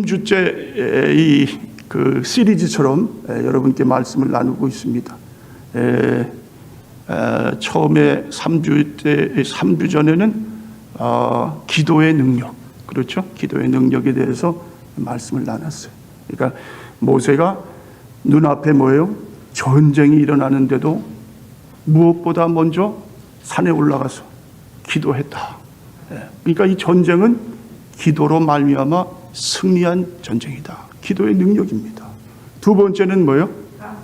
3주째 그 시리즈처럼 여러분께 말씀을 나누고 있습니다. 처음에 3주 전에는 기도의 능력, 그렇죠? 기도의 능력에 대해서 말씀을 나눴어요. 그러니까 모세가 눈앞에 뭐예요? 전쟁이 일어나는데도 무엇보다 먼저 산에 올라가서 기도했다. 그러니까 이 전쟁은 기도로 말미암아 승리한 전쟁이다. 기도의 능력입니다. 두 번째는 뭐예요?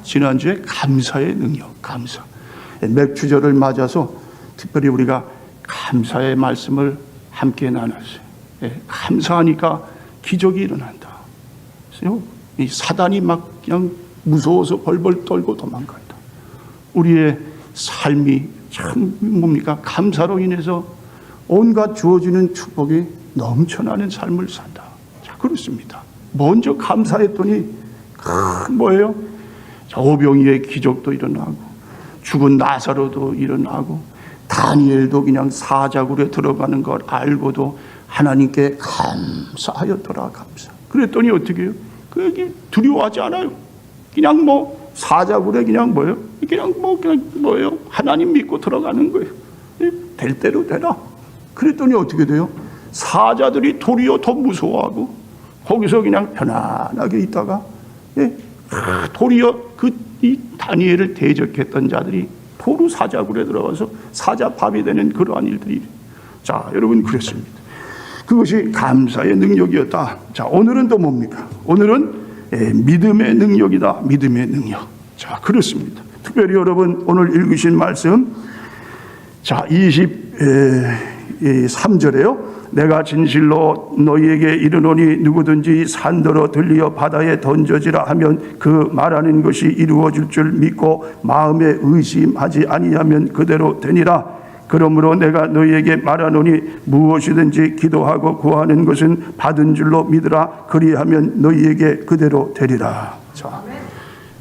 지난주에 감사의 능력, 감사. 맥주절을 맞아서 특별히 우리가 감사의 말씀을 함께 나눴어요. 감사하니까 기적이 일어난다. 그래서 이 사단이 막 그냥 무서워서 벌벌 떨고 도망간다. 우리의 삶이 참 뭡니까? 감사로 인해서 온갖 주어지는 축복이 넘쳐나는 삶을 산다. 자, 그렇습니다. 먼저 감사했더니 뭐예요? 오병이의 기적도 일어나고 죽은 나사로도 일어나고 다니엘도 그냥 사자굴에 들어가는 걸 알고도 하나님께 감사하였더라. 감사. 그랬더니 어떻게 해요? 그게 두려워하지 않아요. 그냥 뭐 사자굴에 그냥 뭐예요? 그냥 뭐예요? 하나님 믿고 들어가는 거예요. 될 대로 되라. 그랬더니 어떻게 돼요? 사자들이 도리어 더 무서워하고 거기서 그냥 편안하게 있다가 도리어 이 다니엘을 대적했던 자들이 도로 사자굴에 들어가서 사자밥이 되는 그러한 일들이. 자, 여러분, 그랬습니다. 그것이 감사의 능력이었다. 자, 오늘은 또 뭡니까? 오늘은 믿음의 능력이다. 믿음의 능력. 자, 그렇습니다. 특별히 여러분 오늘 읽으신 말씀, 자, 23절에요. 내가 진실로 너희에게 이르노니 누구든지 산더러 들리어 바다에 던져지라 하면 그 말하는 것이 이루어질 줄 믿고 마음에 의심하지 아니하면 그대로 되니라. 그러므로 내가 너희에게 말하노니 무엇이든지 기도하고 구하는 것은 받은 줄로 믿으라. 그리하면 너희에게 그대로 되리라. 자,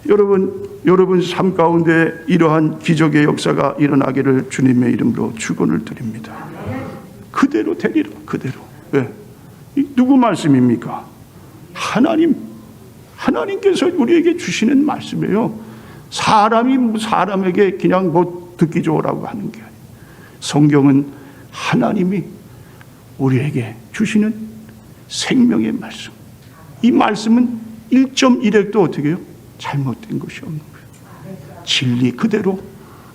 여러분 삶 가운데 이러한 기적의 역사가 일어나기를 주님의 이름으로 축원을 드립니다. 그대로 되리라. 그대로. 네. 누구 말씀입니까? 하나님께서 우리에게 주시는 말씀이에요. 사람이 사람에게 그냥 뭐 듣기 좋으라고 하는 게 아니에요. 성경은 하나님이 우리에게 주시는 생명의 말씀. 이 말씀은 1.1핵도 어떻게 해요? 잘못된 것이 없는 거예요. 진리 그대로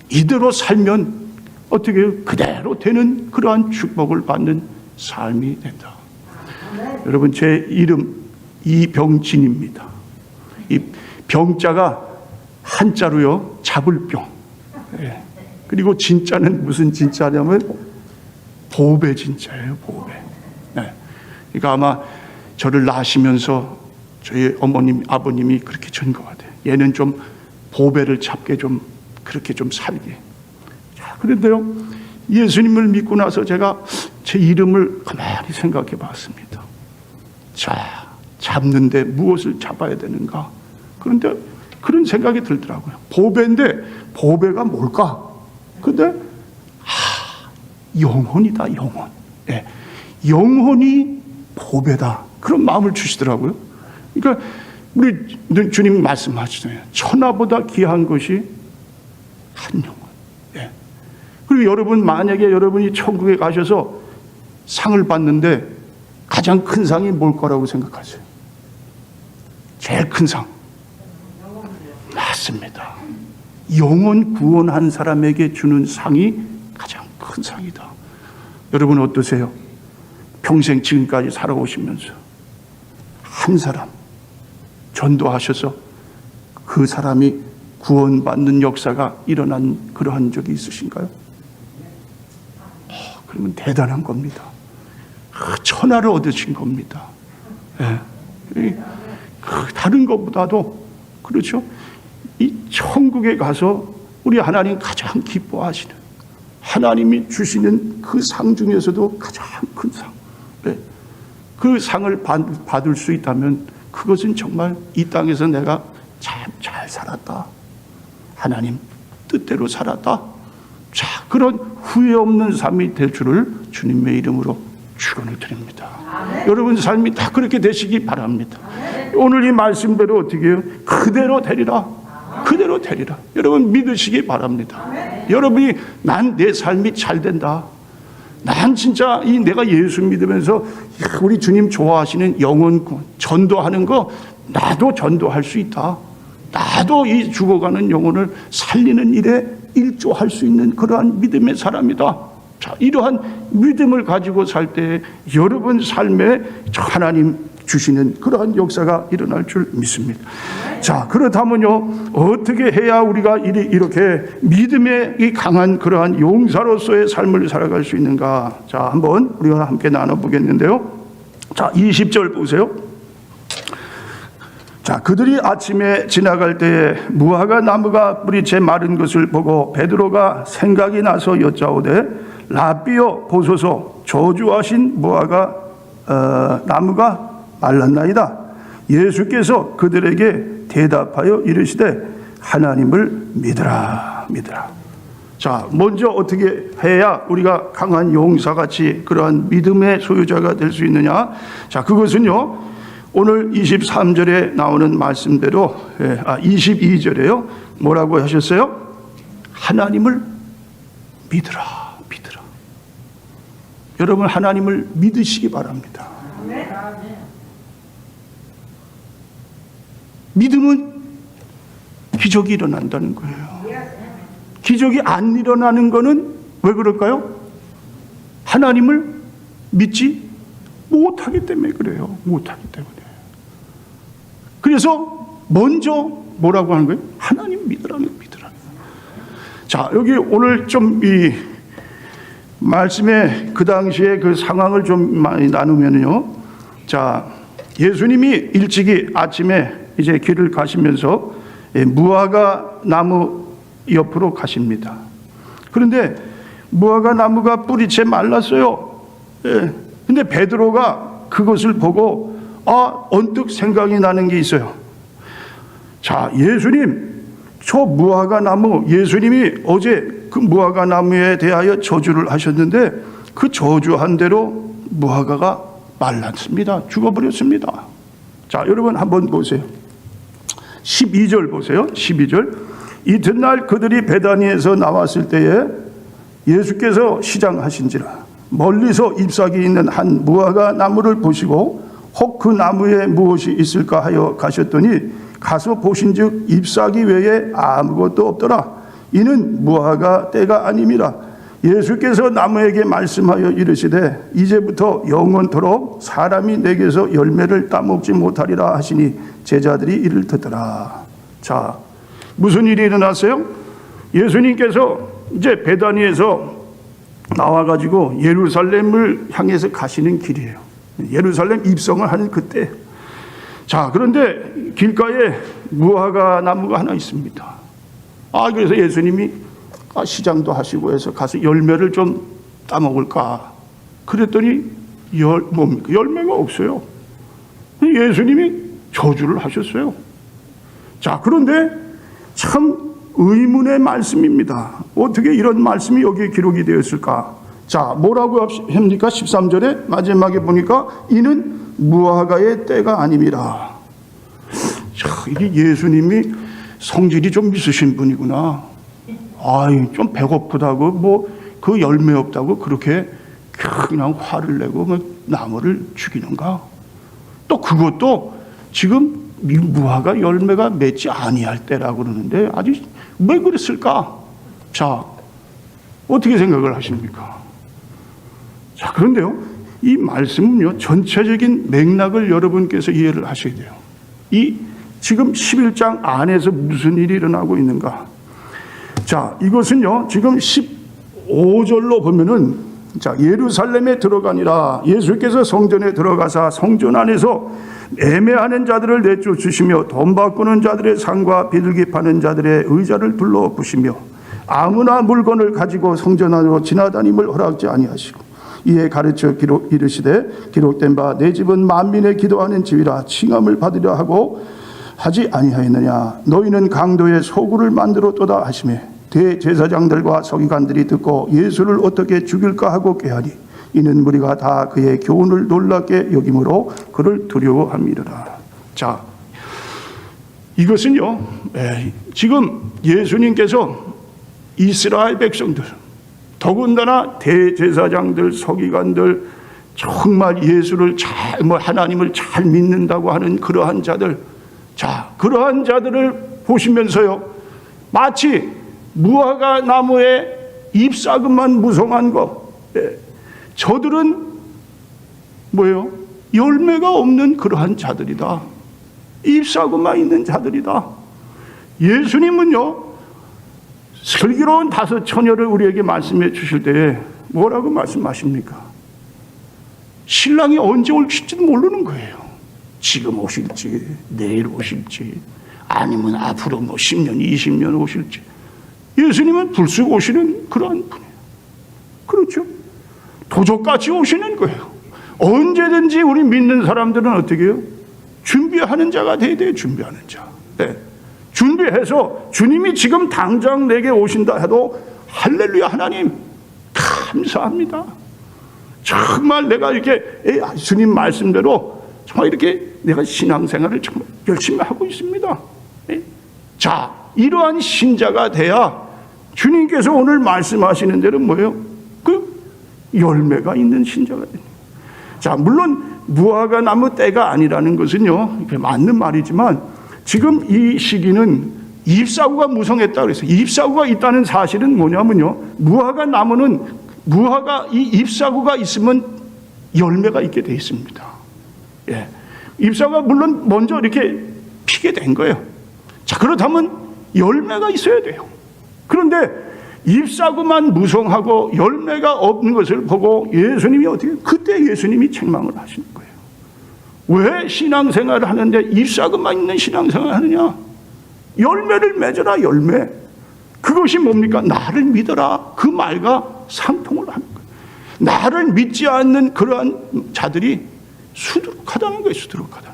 이대로 살면 어떻게 해요? 그대로 되는 그러한 축복을 받는 삶이 된다. 여러분, 제 이름 이병진입니다. 이 병자가 한자로요, 잡을 병. 그리고 진짜는 무슨 진짜냐면 보배 진짜예요. 보배. 그러니까 아마 저를 낳으시면서 저희 어머님, 아버님이 그렇게 준 것 같아요. 얘는 좀 보배를 잡게 좀 그렇게 좀 살게. 그런데요, 예수님을 믿고 나서 제가 제 이름을 가만히 생각해 봤습니다. 자, 잡는데 무엇을 잡아야 되는가? 그런데 그런 생각이 들더라고요. 보배인데 보배가 뭘까? 근데 영혼이다. 영혼. 네. 영혼이 보배다. 그런 마음을 주시더라고요. 그러니까 우리 주님 말씀하시잖아요. 천하보다 귀한 것이 한 영혼. 네. 그리고 여러분, 만약에 여러분이 천국에 가셔서 상을 받는데 가장 큰 상이 뭘 거라고 생각하세요? 제일 큰 상. 맞습니다. 영혼 구원한 사람에게 주는 상이 가장 큰 상이다. 여러분 어떠세요? 평생 지금까지 살아오시면서 한 사람 전도하셔서 그 사람이 구원받는 역사가 일어난 그러한 적이 있으신가요? 그러면 대단한 겁니다. 천하를 얻으신 겁니다. 다른 것보다도 그렇죠. 이 천국에 가서 우리 하나님 가장 기뻐하시는 하나님이 주시는 그 상 중에서도 가장 큰 상. 그 상을 받을 수 있다면 그것은 정말 이 땅에서 내가 참 잘 살았다. 하나님 뜻대로 살았다. 자, 그런 후회 없는 삶이 될 줄을 주님의 이름으로 축원을 드립니다. 여러분 삶이 다 그렇게 되시기 바랍니다. 오늘 이 말씀대로 어떻게 해요? 그대로 되리라. 그대로 되리라. 여러분 믿으시기 바랍니다. 여러분이 난 내 삶이 잘 된다. 난 진짜 내가 예수 믿으면서 우리 주님 좋아하시는 영혼 전도하는 거 나도 전도할 수 있다. 나도 이 죽어가는 영혼을 살리는 일에 일조할 수 있는 그러한 믿음의 사람이다. 자, 이러한 믿음을 가지고 살 때 여러분 삶에 하나님 주시는 그러한 역사가 일어날 줄 믿습니다. 자, 그렇다면요, 어떻게 해야 우리가 이렇게 믿음의 이 강한 그러한 용사로서의 삶을 살아갈 수 있는가? 자, 한번 우리가 함께 나눠보겠는데요. 자, 20절 보세요. 자, 그들이 아침에 지나갈 때에 무화과 나무가 뿌리채 마른 것을 보고 베드로가 생각이 나서 여짜오되 라비여 보소서, 저주하신 무화과 나무가 말랐나이다. 예수께서 그들에게 대답하여 이르시되 하나님을 믿으라. 자, 먼저 어떻게 해야 우리가 강한 용사같이 그러한 믿음의 소유자가 될 수 있느냐? 자, 그것은요, 오늘 23절에 나오는 말씀대로 22절에요. 뭐라고 하셨어요? 하나님을 믿으라. 여러분 하나님을 믿으시기 바랍니다. 믿음은 기적이 일어난다는 거예요. 기적이 안 일어나는 거는 왜 그럴까요? 하나님을 믿지 못하기 때문에 그래요. 못하기 때문에. 그래서 먼저 뭐라고 하는 거예요? 하나님 믿으라는 거예요. 자, 여기 오늘 좀 이 말씀의 그 당시에 그 상황을 좀 많이 나누면요. 자, 예수님이 일찍이 아침에 이제 길을 가시면서 무화과 나무 옆으로 가십니다. 그런데 무화과 나무가 뿌리채 말랐어요. 근데 베드로가 그것을 보고 언뜻 생각이 나는 게 있어요. 자, 예수님, 저 무화과 나무, 예수님이 어제 그 무화과 나무에 대하여 저주를 하셨는데 그 저주한 대로 무화과가 말랐습니다. 죽어버렸습니다. 자, 여러분 한번 보세요. 12절 보세요. 12절. 이튿날 그들이 베다니에서 나왔을 때에 예수께서 시장하신지라 멀리서 잎사귀 있는 한 무화과 나무를 보시고 혹 그 나무에 무엇이 있을까 하여 가셨더니 가서 보신즉 잎사귀 외에 아무것도 없더라. 이는 무화과 때가 아님이라. 예수께서 나무에게 말씀하여 이르시되 이제부터 영원토록 사람이 내게서 열매를 따먹지 못하리라 하시니 제자들이 이를 듣더라. 자, 무슨 일이 일어났어요? 예수님께서 이제 베다니에서 나와가지고 예루살렘을 향해서 가시는 길이에요. 예루살렘 입성을 하는 그때. 자, 그런데 길가에 무화과 나무가 하나 있습니다. 그래서 예수님이 시장도 하시고 해서 가서 열매를 좀 따먹을까 그랬더니 열매가 없어요. 예수님이 저주를 하셨어요. 자, 그런데 참 의문의 말씀입니다. 어떻게 이런 말씀이 여기에 기록이 되었을까? 자, 뭐라고 합니까? 13절에 마지막에 보니까 이는 무화과의 때가 아님이라. 자, 이게 예수님이 성질이 좀 있으신 분이구나. 좀 배고프다고 그 열매 없다고 그렇게 그냥 화를 내고 나무를 죽이는가? 또 그것도 지금 무화과 열매가 맺지 아니할 때라고 그러는데 아직 왜 그랬을까? 자, 어떻게 생각을 하십니까? 자, 그런데요, 이 말씀은요, 전체적인 맥락을 여러분께서 이해를 하셔야 돼요. 이 지금 11장 안에서 무슨 일이 일어나고 있는가? 자, 이것은요, 지금 15절로 보면은, 자, 예루살렘에 들어가니라. 예수께서 성전에 들어가사 성전 안에서 애매하는 자들을 내쫓으시며 돈 바꾸는 자들의 상과 비둘기 파는 자들의 의자를 둘러 부시며 아무나 물건을 가지고 성전 안으로 지나다님을 허락지 아니하시고 이에 가르쳐 이르시되 기록된 바 내 집은 만민의 기도하는 집이라 칭함을 받으려 하고 하지 아니하였느냐. 너희는 강도의 소굴을 만들었도다 하시매 대제사장들과 서기관들이 듣고 예수를 어떻게 죽일까 하고 꾀하니 이는 무리가 다 그의 교훈을 놀랍게 여김으로 그를 두려워함이로라. 자, 이것은요, 지금 예수님께서 이스라엘 백성들, 더군다나 대제사장들, 서기관들, 정말 예수를 하나님을 잘 믿는다고 하는 그러한 자들, 자, 그러한 자들을 보시면서요, 마치 무화과 나무에 잎사귀만 무성한 것, 저들은 뭐예요? 열매가 없는 그러한 자들이다. 잎사귀만 있는 자들이다. 예수님은요, 슬기로운 5 처녀를 우리에게 말씀해 주실 때에 뭐라고 말씀하십니까? 신랑이 언제 올지도 모르는 거예요. 지금 오실지, 내일 오실지, 아니면 앞으로 10년, 20년 오실지. 예수님은 불쑥 오시는 그러한 분이에요. 그렇죠? 도적같이 오시는 거예요. 언제든지 우리 믿는 사람들은 어떻게 해요? 준비하는 자가 돼야 돼요. 준비하는 자. 네. 준비해서 주님이 지금 당장 내게 오신다 해도 할렐루야, 하나님 감사합니다. 정말 내가 이렇게 주님 말씀대로 정말 이렇게 내가 신앙생활을 정말 열심히 하고 있습니다. 자, 이러한 신자가 돼야 주님께서 오늘 말씀하시는 대로 뭐예요? 그 열매가 있는 신자가 됩니다. 자, 물론 무화과 나무 때가 아니라는 것은요, 맞는 말이지만 지금 이 시기는 잎사귀가 무성했다 그랬어요. 잎사귀가 있다는 사실은 뭐냐면요, 무화과 나무는 이 잎사귀가 있으면 열매가 있게 돼 있습니다. 예. 잎사귀가 물론 먼저 이렇게 피게 된 거예요. 자, 그렇다면 열매가 있어야 돼요. 그런데 잎사귀만 무성하고 열매가 없는 것을 보고 예수님이 그때 예수님이 책망을 하시는 거예요. 왜 신앙생활을 하는데 잎사귀만 있는 신앙생활을 하느냐? 열매를 맺어라, 열매. 그것이 뭡니까? 나를 믿어라. 그 말과 상통을 하는 거예요. 나를 믿지 않는 그러한 자들이 수두룩하다는 거예요. 수두룩하다.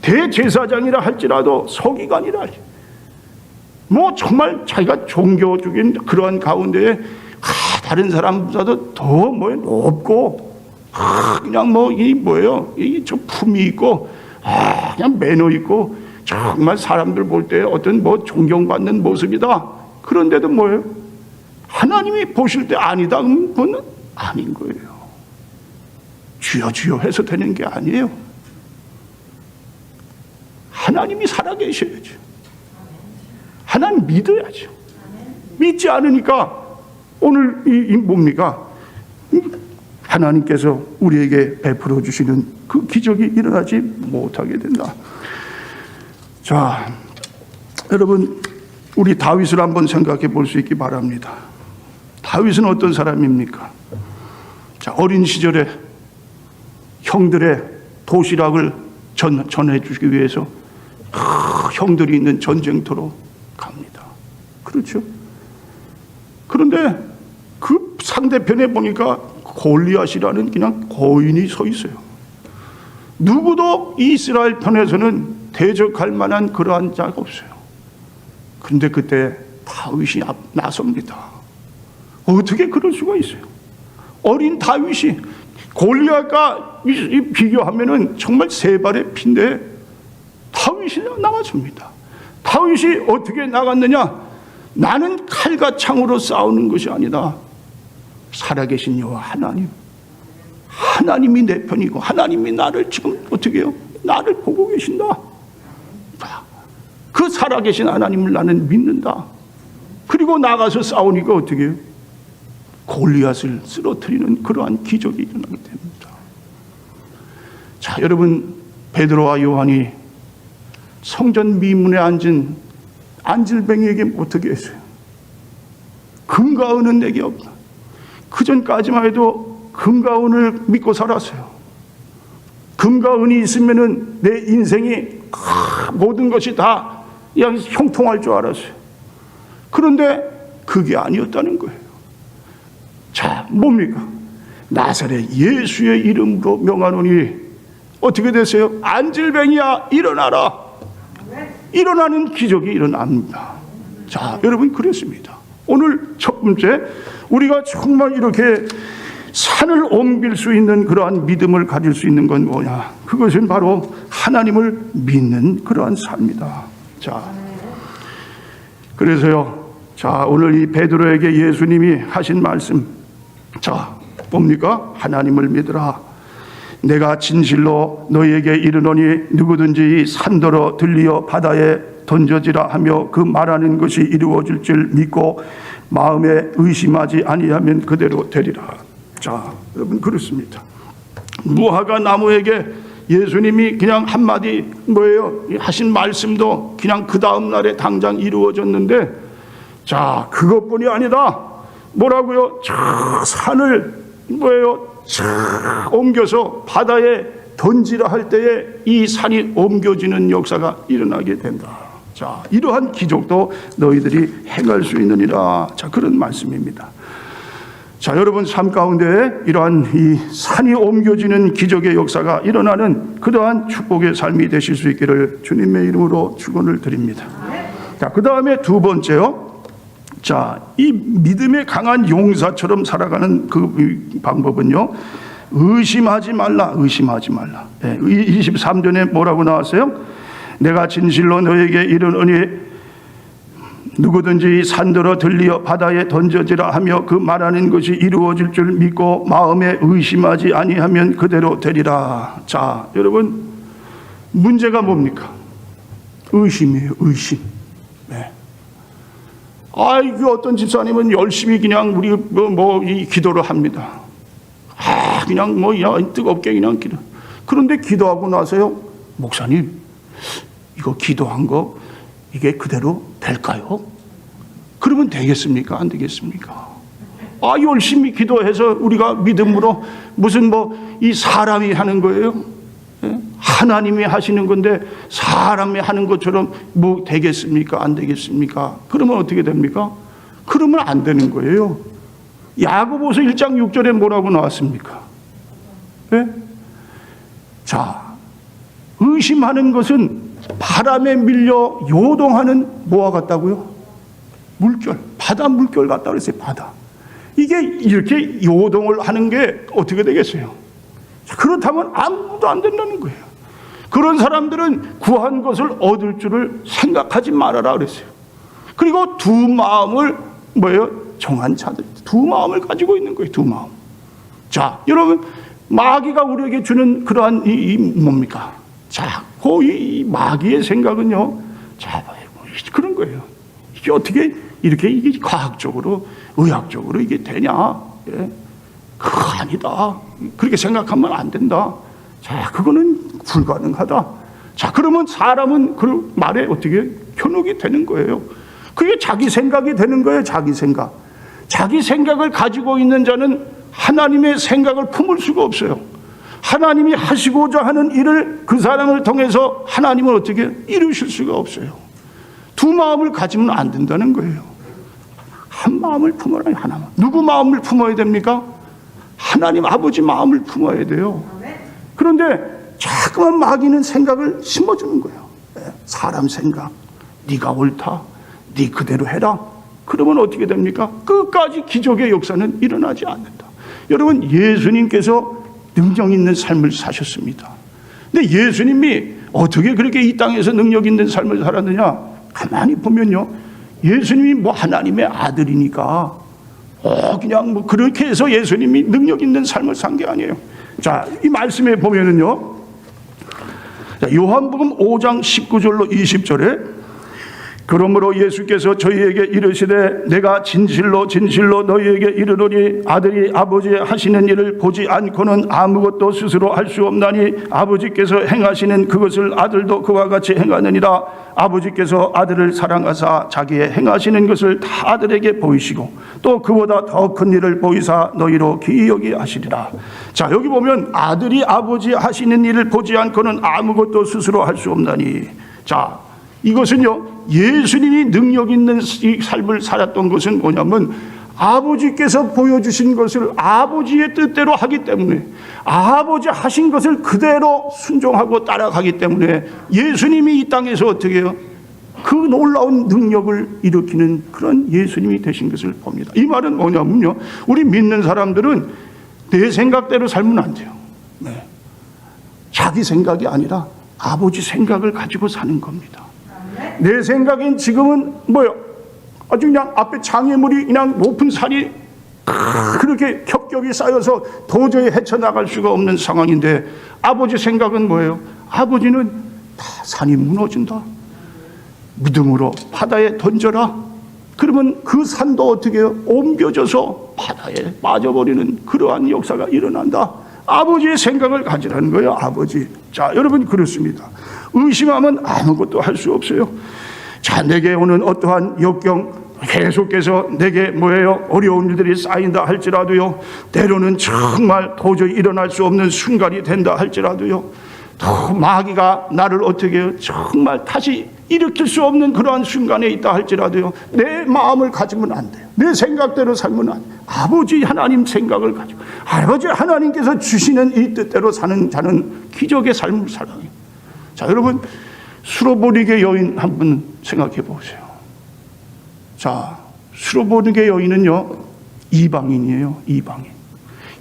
대제사장이라 할지라도 서기관이라 할지라도 정말 자기가 종교적인 그러한 가운데에 다른 사람보다도 더 높고 그냥 저 품이 있고 그냥 매너 있고 정말 사람들 볼 때 어떤 존경받는 모습이다. 그런데도 하나님이 보실 때 아니다 그건 아닌 거예요. 주여 주여 해서 되는 게 아니에요. 하나님이 살아계셔야죠. 하나님 믿어야죠. 믿지 않으니까 오늘 뭡니까? 하나님께서 우리에게 베풀어 주시는 그 기적이 일어나지 못하게 된다. 자, 여러분, 우리 다윗을 한번 생각해 볼 수 있기 바랍니다. 다윗은 어떤 사람입니까? 자, 어린 시절에 형들의 도시락을 전해주기 위해서 형들이 있는 전쟁터로 갑니다. 그렇죠? 그런데 그 상대편에 보니까 골리앗이라는 그냥 거인이 서 있어요. 누구도 이스라엘 편에서는 대적할 만한 그러한 자가 없어요. 그런데 그때 다윗이 나섭니다. 어떻게 그럴 수가 있어요? 어린 다윗이 골리앗과 비교하면은 정말 3발의 피인데 다윗이 나갔습니다. 다윗이 어떻게 나갔느냐? 나는 칼과 창으로 싸우는 것이 아니다. 살아계신 여호와 하나님이 내 편이고 하나님이 나를 지금 어떻게 해요? 나를 보고 계신다. 그 살아계신 하나님을 나는 믿는다. 그리고 나가서 싸우니까 어떻게 해요? 골리앗을 쓰러뜨리는 그러한 기적이 일어나게 됩니다. 자, 여러분, 베드로와 요한이 성전 미문에 앉은 안질뱅이에게 어떻게 했어요? 금과 은은 내게 없다. 그 전까지만 해도 금과 은을 믿고 살았어요. 금과 은이 있으면은 내 인생이 모든 것이 다 그냥 형통할 줄 알았어요. 그런데 그게 아니었다는 거예요. 자, 뭡니까? 나사렛 예수의 이름으로 명하노니 어떻게 됐어요? 안질뱅이야 일어나라. 일어나는 기적이 일어납니다. 자, 여러분, 그랬습니다. 오늘 첫 번째, 우리가 정말 이렇게 산을 옮길 수 있는 그러한 믿음을 가질 수 있는 건 뭐냐? 그것은 바로 하나님을 믿는 그러한 삶이다. 자, 그래서요. 자, 오늘 이 베드로에게 예수님이 하신 말씀. 자, 뭡니까? 하나님을 믿으라. 내가 진실로 너희에게 이르노니 누구든지 산더러 들리어 바다에 던져지라 하며 그 말하는 것이 이루어질 줄 믿고 마음에 의심하지 아니하면 그대로 되리라. 자, 여러분 그렇습니다. 무화과 나무에게 예수님이 그냥 한마디 뭐예요? 하신 말씀도 그냥 그 다음 날에 당장 이루어졌는데, 자, 그것뿐이 아니라 뭐라고요? 저 산을 뭐예요? 쫙 옮겨서 바다에 던지라 할 때에 이 산이 옮겨지는 역사가 일어나게 된다. 자, 이러한 기적도 너희들이 행할 수 있느니라. 자, 그런 말씀입니다. 자, 여러분 삶 가운데 이러한 이 산이 옮겨지는 기적의 역사가 일어나는 그러한 축복의 삶이 되실 수 있기를 주님의 이름으로 축원을 드립니다. 자, 그 다음에 두 번째요. 자, 이 믿음의 강한 용사처럼 살아가는 그 방법은요, 의심하지 말라, 의심하지 말라. 23절에 뭐라고 나왔어요? 내가 진실로 너에게 이르노니 누구든지 산더러 들리어 바다에 던져지라 하며 그 말하는 것이 이루어질 줄 믿고 마음에 의심하지 아니하면 그대로 되리라. 자, 여러분 문제가 뭡니까? 의심이에요, 의심. 네. 이게 어떤 집사님은 열심히 그냥 우리 이 기도를 합니다. 그냥 뜨겁게 그냥 기도. 그런데 기도하고 나서요, 목사님, 이거 기도한 거 이게 그대로 될까요? 그러면 되겠습니까? 안 되겠습니까? 열심히 기도해서 우리가 믿음으로 무슨 이 사람이 하는 거예요? 하나님이 하시는 건데 사람이 하는 것처럼 되겠습니까? 안 되겠습니까? 그러면 어떻게 됩니까? 그러면 안 되는 거예요. 야고보서 1장 6절에 뭐라고 나왔습니까? 네? 자, 의심하는 것은 바람에 밀려 요동하는 뭐와 같다고요? 물결, 바다 물결 같다 그랬어요. 바다. 이게 이렇게 요동을 하는 게 어떻게 되겠어요? 그렇다면 아무도 안 된다는 거예요. 그런 사람들은 구한 것을 얻을 줄을 생각하지 말아라 그랬어요. 그리고 두 마음을 정한 자들, 두 마음을 가지고 있는 거예요. 두 마음. 자, 여러분 마귀가 우리에게 주는 그러한 뭡니까? 자, 이 마귀의 생각은요, 자, 그런 거예요. 이게 어떻게 이게 과학적으로, 의학적으로 이게 되냐? 예? 그거 아니다. 그렇게 생각하면 안 된다. 자, 그거는 불가능하다. 자, 그러면 사람은 그 말에 어떻게 현혹이 되는 거예요. 그게 자기 생각이 되는 거예요. 자기 생각. 자기 생각을 가지고 있는 자는 하나님의 생각을 품을 수가 없어요. 하나님이 하시고자 하는 일을 그 사람을 통해서 하나님은 어떻게 이루실 수가 없어요. 두 마음을 가지면 안 된다는 거예요. 한 마음을 품어라, 하나만. 누구 마음을 품어야 됩니까? 하나님 아버지 마음을 품어야 돼요. 그런데 자꾸만 마귀는 생각을 심어주는 거예요. 사람 생각, 네가 옳다, 네 그대로 해라. 그러면 어떻게 됩니까? 끝까지 기적의 역사는 일어나지 않는다. 여러분, 예수님께서 능력 있는 삶을 사셨습니다. 근데 예수님이 어떻게 그렇게 이 땅에서 능력 있는 삶을 살았느냐? 가만히 보면요, 예수님이 하나님의 아들이니까 그냥 그렇게 해서 예수님이 능력 있는 삶을 산 게 아니에요. 자, 이 말씀에 보면은요, 요한복음 5장 19절로 20절에 그러므로 예수께서 저희에게 이르시되 내가 진실로 진실로 너희에게 이르노니 아들이 아버지 하시는 일을 보지 않고는 아무것도 스스로 할 수 없나니 아버지께서 행하시는 그것을 아들도 그와 같이 행하느니라. 아버지께서 아들을 사랑하사 자기의 행하시는 것을 다 아들에게 보이시고 또 그보다 더 큰 일을 보이사 너희로 기이하게 하시리라. 자, 여기 보면 아들이 아버지 하시는 일을 보지 않고는 아무것도 스스로 할 수 없나니, 자, 이것은요, 예수님이 능력 있는 이 삶을 살았던 것은 뭐냐면 아버지께서 보여주신 것을 아버지의 뜻대로 하기 때문에, 아버지 하신 것을 그대로 순종하고 따라가기 때문에 예수님이 이 땅에서 어떻게 해요? 그 놀라운 능력을 일으키는 그런 예수님이 되신 것을 봅니다. 이 말은 뭐냐면요, 우리 믿는 사람들은 내 생각대로 살면 안 돼요. 네. 자기 생각이 아니라 아버지 생각을 가지고 사는 겁니다. 내 생각엔 지금은 뭐요? 아주 그냥 앞에 장애물이 그냥 높은 산이 그렇게 겹겹이 쌓여서 도저히 헤쳐나갈 수가 없는 상황인데, 아버지 생각은 뭐예요? 아버지는 다 산이 무너진다, 믿음으로 바다에 던져라. 그러면 그 산도 어떻게 해요? 옮겨져서 바다에 빠져버리는 그러한 역사가 일어난다. 아버지의 생각을 가지라는 거예요. 아버지. 자, 여러분, 그렇습니다. 의심하면 아무것도 할 수 없어요. 자, 내게 오는 어떠한 역경, 계속해서 내게 뭐예요? 어려운 일들이 쌓인다 할지라도요, 때로는 정말 도저히 일어날 수 없는 순간이 된다 할지라도요, 또 마귀가 나를 어떻게 해요? 정말 다시 일으킬 수 없는 그러한 순간에 있다 할지라도요, 내 마음을 가지면 안 돼요. 내 생각대로 살면 안 돼요. 아버지 하나님 생각을 가지고, 아버지 하나님께서 주시는 이 뜻대로 사는 자는 기적의 삶을 살아요. 자, 여러분, 수로보니게 여인 한 분 생각해 보세요. 자, 수로보니게 여인은요, 이방인이에요. 이방인.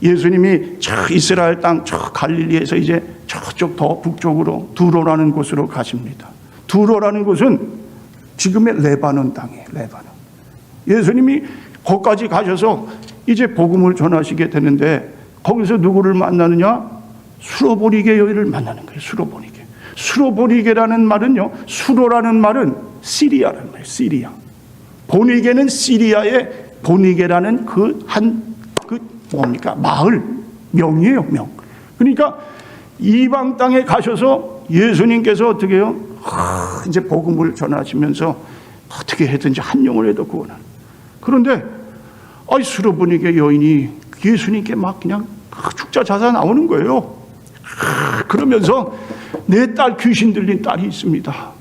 예수님이 저 이스라엘 땅, 저 갈릴리에서 이제 저쪽 더 북쪽으로 두로라는 곳으로 가십니다. 두로라는 곳은 지금의 레바논 땅이에요. 레바논. 예수님이 거기까지 가셔서 이제 복음을 전하시게 되는데, 거기서 누구를 만나느냐? 수로보니게 여인을 만나는 거예요. 수로보니게. 수로보니게라는 말은요, 수로라는 말은 시리아라는 말이에요. 시리아. 보니게는 시리아의 보니게라는 뭡니까? 마을 명이에요, 명. 그러니까 이방 땅에 가셔서 예수님께서 어떻게 해요? 이제 복음을 전하시면서 어떻게 해든지 한 영혼이라도 구원하는. 그런데 수로보니게 여인이 예수님께 막 그냥 죽자 자자 나오는 거예요. 그러면서 내 딸 귀신 들린 딸이 있습니다.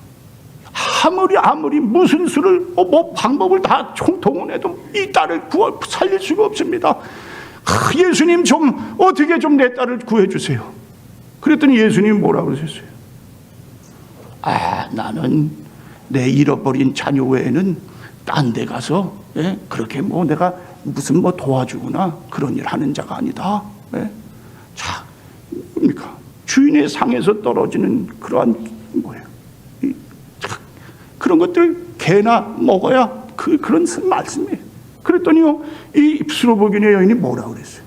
아무리 무슨 수를 방법을 다 동원해도 이 딸을 살릴 수가 없습니다. 예수님 좀 어떻게 좀 내 딸을 구해주세요. 그랬더니 예수님이 뭐라고 그러셨어요? 나는 내 잃어버린 자녀 외에는 딴 데 가서 그렇게 내가 무슨 도와주거나 그런 일 하는 자가 아니다. 자, 뭡니까? 주인의 상에서 떨어지는 그러한 뭐예요? 그런 것들 개나 먹어야 그런 말씀이에요. 그랬더니요, 이 수로보니게 여인이 뭐라고 그랬어요?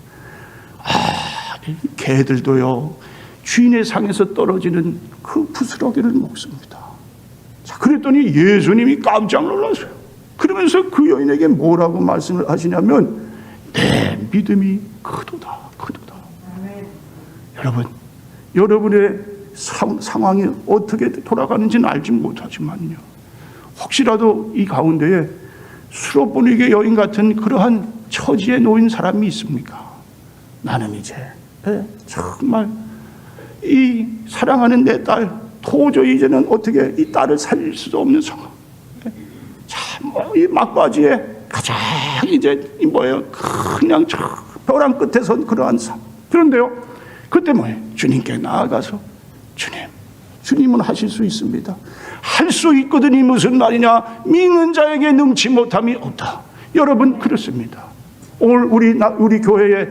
개들도요, 주인의 상에서 떨어지는 그 부스러기를 먹습니다. 자, 그랬더니 예수님이 깜짝 놀랐어요. 그러면서 그 여인에게 뭐라고 말씀을 하시냐면, 내 믿음이 크도다, 크도다. 여러분, 여러분의 상황이 어떻게 돌아가는지는 알지 못하지만요, 혹시라도 이 가운데에 수로보니게 여인 같은 그러한 처지에 놓인 사람이 있습니까? 나는 이제 정말 이 사랑하는 내 딸 도저히 이제는 어떻게 이 딸을 살릴 수도 없는 상황. 참 이 막바지에 가장 이제 그냥 벼랑 끝에 선 그러한 삶. 그런데요, 그때 주님께 나아가서 주님은 하실 수 있습니다. 할 수 있거든이 무슨 말이냐? 믿는 자에게 능치 못함이 없다. 여러분, 그렇습니다. 오늘 우리 교회의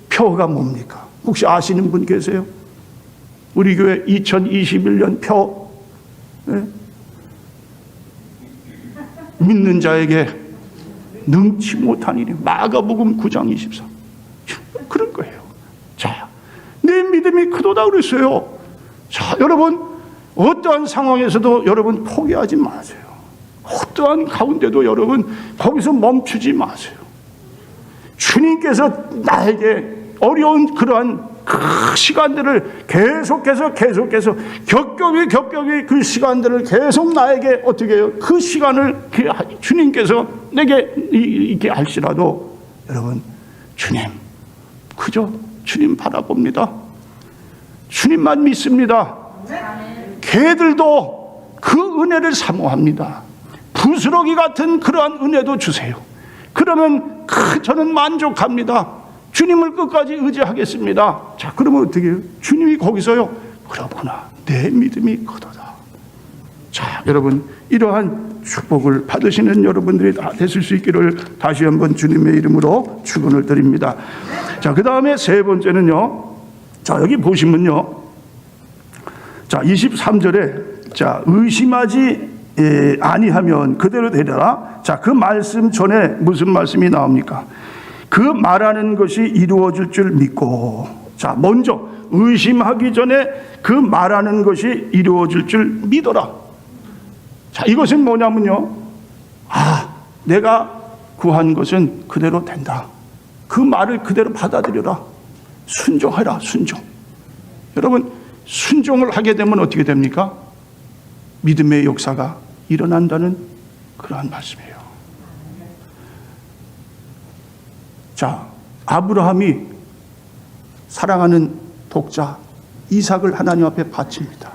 표가 뭡니까? 혹시 아시는 분 계세요? 우리 교회 2021년 표, 믿는 자에게 능치 못한 일이 마가복음 9장 23. 그런 거예요. 자, 내 믿음이 크도다 그랬어요. 자, 여러분, 어떠한 상황에서도 여러분 포기하지 마세요. 어떠한 가운데도 여러분 거기서 멈추지 마세요. 주님께서 나에게 어려운 그러한 그 시간들을 계속해서 겹겹이 그 시간들을 계속 나에게 어떻게 해요? 그 시간을 주님께서 내게 있게 할지라도 여러분, 주님, 그저 주님 바라봅니다. 주님만 믿습니다. 개들도 그 은혜를 사모합니다. 부스러기 같은 그러한 은혜도 주세요. 그러면 저는 만족합니다. 주님을 끝까지 의지하겠습니다. 자, 그러면 어떻게 해요? 주님이 거기서요, 그렇구나, 내 믿음이 크도다. 자, 여러분, 이러한 축복을 받으시는 여러분들이 다 되실 수 있기를 다시 한번 주님의 이름으로 축원을 드립니다. 자, 그 다음에 세 번째는요. 자, 여기 보시면요. 자, 23절에 자, 의심하지 아니하면 그대로 되리라. 자, 그 말씀 전에 무슨 말씀이 나옵니까? 그 말하는 것이 이루어질 줄 믿고. 자, 먼저 의심하기 전에 그 말하는 것이 이루어질 줄 믿어라. 자, 이것은 뭐냐면요. 아, 내가 구한 것은 그대로 된다. 그 말을 그대로 받아들여라. 순종하라, 순종. 여러분, 순종을 하게 되면 어떻게 됩니까? 믿음의 역사가 일어난다는 그러한 말씀이에요. 자, 아브라함이 사랑하는 독자 이삭을 하나님 앞에 바칩니다.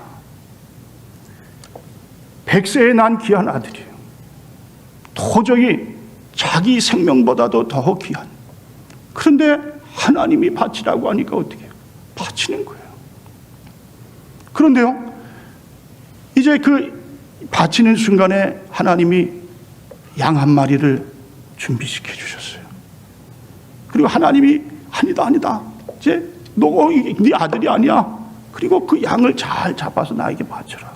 100세에 난 귀한 아들이에요. 도저히 자기 생명보다도 더 귀한. 그런데 하나님이 바치라고 하니까 어떻게 해요? 바치는 거예요. 그런데요, 이제 그 바치는 순간에 하나님이 양 한 마리를 준비시켜 주셨어요. 그리고 하나님이 아니다. 이제 너 네 아들이 아니야. 그리고 그 양을 잘 잡아서 나에게 바쳐라.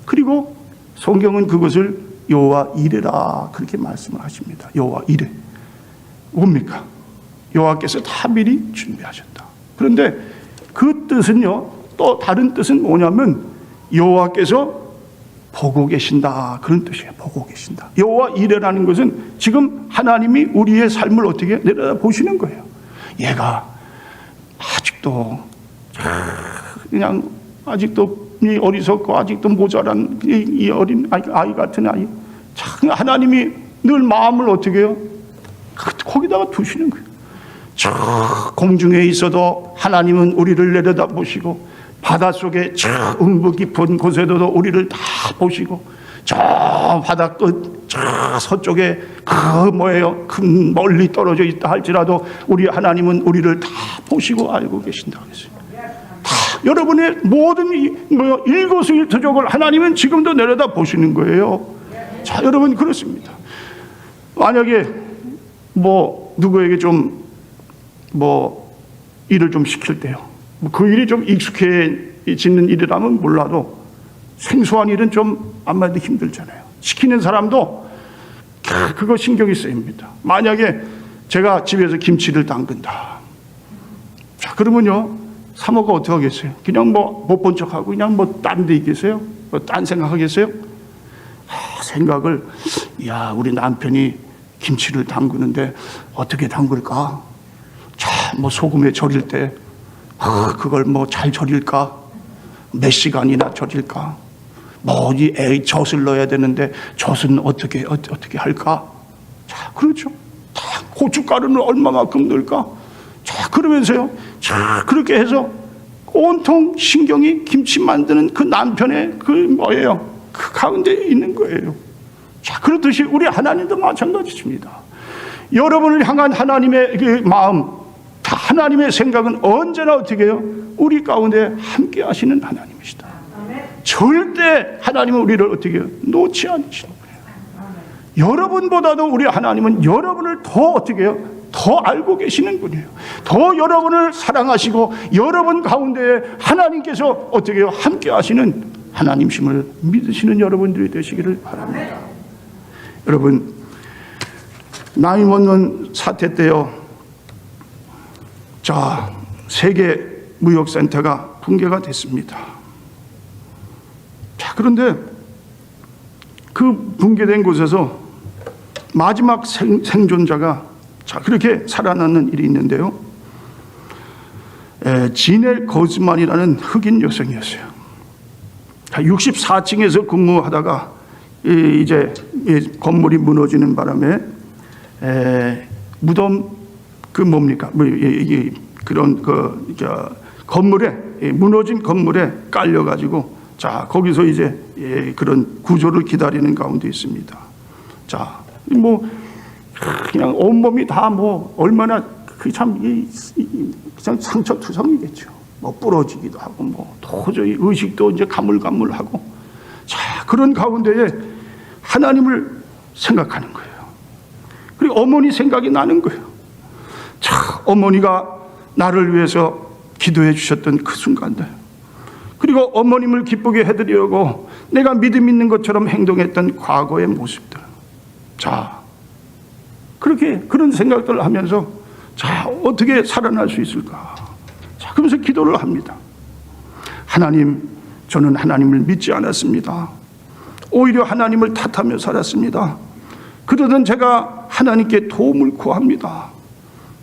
그리고 성경은 그것을 여호와 이레라 그렇게 말씀을 하십니다. 여호와 이레. 뭡니까? 여호와께서 다 미리 준비하셨다. 그런데 그 뜻은요, 또 다른 뜻은 뭐냐면 여호와께서 보고 계신다 그런 뜻이에요. 보고 계신다. 여호와 이레라는 것은 지금 하나님이 우리의 삶을 어떻게 내려다보시는 거예요. 얘가 아직도 그냥 아직도 어리석고 아직도 모자란 이 어린 아이 같은 아이. 참 하나님이 늘 마음을 어떻게 해요? 거기다가 두시는 거예요. 저 공중에 있어도 하나님은 우리를 내려다보시고 바닷속에 저 음부 깊은 곳에도 우리를 다 보시고 저 바다 끝 저 서쪽에 그 뭐예요? 큰 멀리 떨어져 있다 할지라도 우리 하나님은 우리를 다 보시고 알고 계신다 그랬어요. 다 여러분의 모든 일거수일투족을 하나님은 지금도 내려다 보시는 거예요. 자, 여러분 그렇습니다. 만약에 뭐 누구에게 좀 뭐 일을 좀 시킬 때요. 그 일이 좀 익숙해지는 일이라면 몰라도 생소한 일은 좀 아무래도 힘들잖아요. 시키는 사람도 그거 신경이 쓰입니다. 만약에 제가 집에서 김치를 담근다. 자, 그러면요, 사모가 어떻게 하겠어요? 그냥 뭐 못 본 척하고 그냥 뭐 딴 데 있겠어요? 뭐 딴 생각하겠어요? 생각을, 야, 우리 남편이 김치를 담그는데 어떻게 담글까? 자, 뭐 소금에 절일 때 그걸 뭐 잘 절일까? 몇 시간이나 절일까? 뭐 이 젖을 넣어야 되는데 젖은 어떻게 할까? 자, 그렇죠. 다 고춧가루는 얼마만큼 넣을까? 자, 그러면서요. 자, 그렇게 해서 온통 신경이 김치 만드는 그 남편의 그 뭐예요? 그 가운데 있는 거예요. 자, 그렇듯이 우리 하나님도 마찬가지입니다. 여러분을 향한 하나님의 그 마음, 하나님의 생각은 언제나 어떻게 해요? 우리 가운데 함께 하시는 하나님이시다. 절대 하나님은 우리를 어떻게 해요? 놓지 않으시는 거예요. 여러분보다도 우리 하나님은 여러분을 더 어떻게 해요? 더 알고 계시는 분이에요. 더 여러분을 사랑하시고 여러분 가운데 하나님께서 어떻게 해요? 함께 하시는 하나님심을 믿으시는 여러분들이 되시기를 바랍니다. 여러분, 나이 먹는 사태 때요. 자, 세계 무역센터가 붕괴가 됐습니다. 자, 그런데 그 붕괴된 곳에서 마지막 생존자가 자, 그렇게 살아나는 일이 있는데요. 지넬 거즈만이라는 흑인 여성이었어요. 64층에서 근무하다가 이제 건물이 무너지는 바람에 무덤 그 뭡니까? 그런 건물에 무너진 건물에 깔려 가지고 자, 거기서 이제 그런 구조를 기다리는 가운데 있습니다. 자, 뭐 그냥 온몸이 다 뭐 얼마나 그냥 상처투성이겠죠. 뭐 부러지기도 하고 뭐 도저히 의식도 이제 가물가물하고 자, 그런 가운데에 하나님을 생각하는 거예요. 그리고 어머니 생각이 나는 거예요. 자, 어머니가 나를 위해서 기도해 주셨던 그 순간들, 그리고 어머님을 기쁘게 해드리려고 내가 믿음 있는 것처럼 행동했던 과거의 모습들, 자, 그렇게 그런 생각들을 하면서 자, 어떻게 살아날 수 있을까? 자, 그러면서 기도를 합니다. 하나님, 저는 하나님을 믿지 않았습니다. 오히려 하나님을 탓하며 살았습니다. 그러던 제가 하나님께 도움을 구합니다.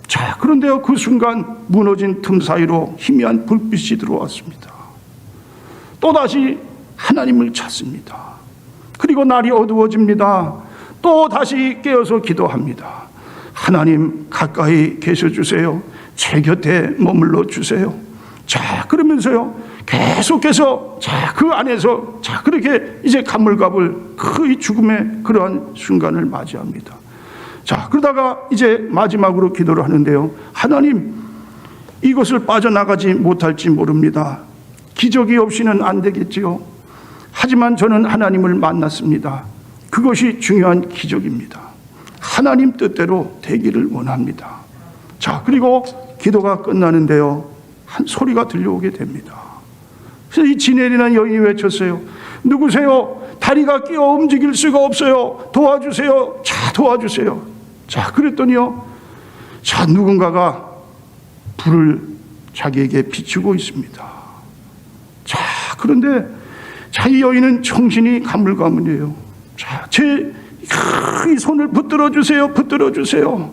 자, 그런데요, 그 순간 무너진 틈 사이로 희미한 불빛이 들어왔습니다. 또다시 하나님을 찾습니다. 그리고 날이 어두워집니다. 또 다시 깨어서 기도합니다. 하나님, 가까이 계셔주세요. 제 곁에 머물러 주세요. 자, 그러면서요, 계속해서 자, 그 안에서 자, 그렇게 이제 가물가물 그 죽음의 그러한 순간을 맞이합니다. 자, 그러다가 이제 마지막으로 기도를 하는데요, 하나님, 이것을 빠져나가지 못할지 모릅니다. 기적이 없이는 안 되겠지요. 하지만 저는 하나님을 만났습니다. 그것이 중요한 기적입니다. 하나님 뜻대로 되기를 원합니다. 자, 그리고 기도가 끝나는데요, 한 소리가 들려오게 됩니다. 그래서 이 지넬이라는 여인이 외쳤어요. 누구세요? 다리가 끼어 움직일 수가 없어요. 도와주세요. 자, 도와주세요. 자, 그랬더니요, 자, 누군가가 불을 자기에게 비추고 있습니다. 자, 그런데 자, 이 여인은 정신이 가물가물해요. 자, 제 이 손을 붙들어 주세요. 붙들어 주세요.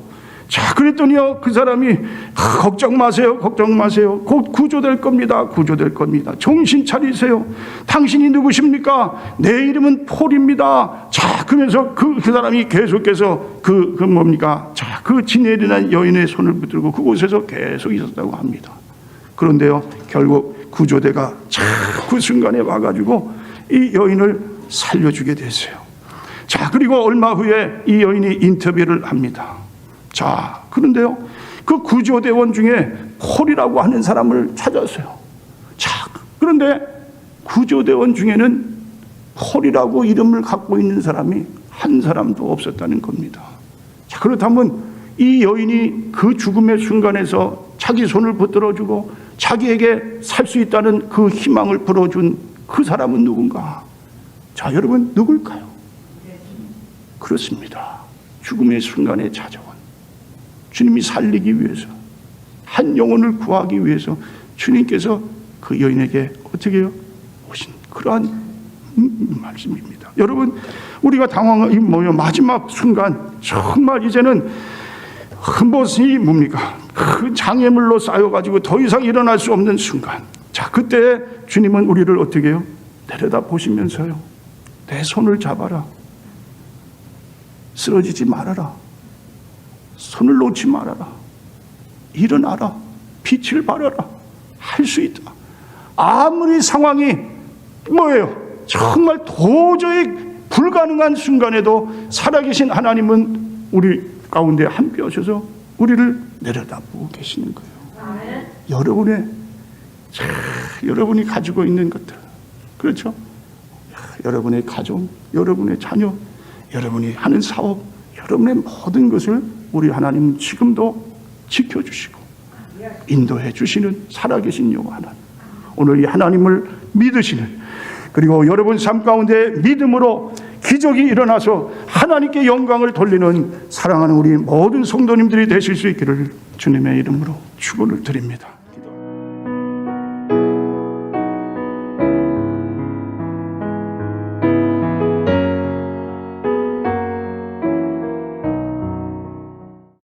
자, 그랬더니요, 그 사람이 걱정 마세요. 걱정 마세요. 곧 구조될 겁니다. 구조될 겁니다. 정신 차리세요. 당신이 누구십니까? 내 이름은 폴입니다. 자, 그러면서 그 사람이 계속해서 뭡니까? 자, 그 지넬이라는 여인의 손을 붙들고 그곳에서 계속 있었다고 합니다. 그런데요, 결국 구조대가 그 순간에 와가지고 이 여인을 살려주게 됐어요. 자, 그리고 얼마 후에 이 여인이 인터뷰를 합니다. 자, 그런데요, 그 구조대원 중에 폴이라고 하는 사람을 찾았어요. 자, 그런데 구조대원 중에는 폴이라고 이름을 갖고 있는 사람이 한 사람도 없었다는 겁니다. 자, 그렇다면 이 여인이 그 죽음의 순간에서 자기 손을 붙들어주고 자기에게 살 수 있다는 그 희망을 불어준 그 사람은 누군가? 자, 여러분, 누굴까요? 그렇습니다. 죽음의 순간에 찾아온 주님이 살리기 위해서, 한 영혼을 구하기 위해서 주님께서 그 여인에게 어떻게 해요? 오신 그러한 말씀입니다. 여러분, 우리가 당황한 뭐요? 마지막 순간, 정말 이제는 무엇이 뭡니까? 그 장애물로 쌓여가지고 더 이상 일어날 수 없는 순간. 자, 그때 주님은 우리를 어떻게 해요? 내려다 보시면서요, 내 손을 잡아라. 쓰러지지 말아라. 손을 놓지 말아라. 일어나라. 빛을 발하라. 할 수 있다. 아무리 상황이 뭐예요? 정말 도저히 불가능한 순간에도 살아계신 하나님은 우리 가운데 함께 하셔서 우리를 내려다보고 계시는 거예요. 여러분이 가지고 있는 것들, 그렇죠? 여러분의 가정, 여러분의 자녀, 여러분이 하는 사업, 여러분의 모든 것을 우리 하나님은 지금도 지켜주시고 인도해 주시는 살아계신 여호와 하나님, 오늘 이 하나님을 믿으시는, 그리고 여러분 삶 가운데 믿음으로 기적이 일어나서 하나님께 영광을 돌리는 사랑하는 우리 모든 성도님들이 되실 수 있기를 주님의 이름으로 축원을 드립니다.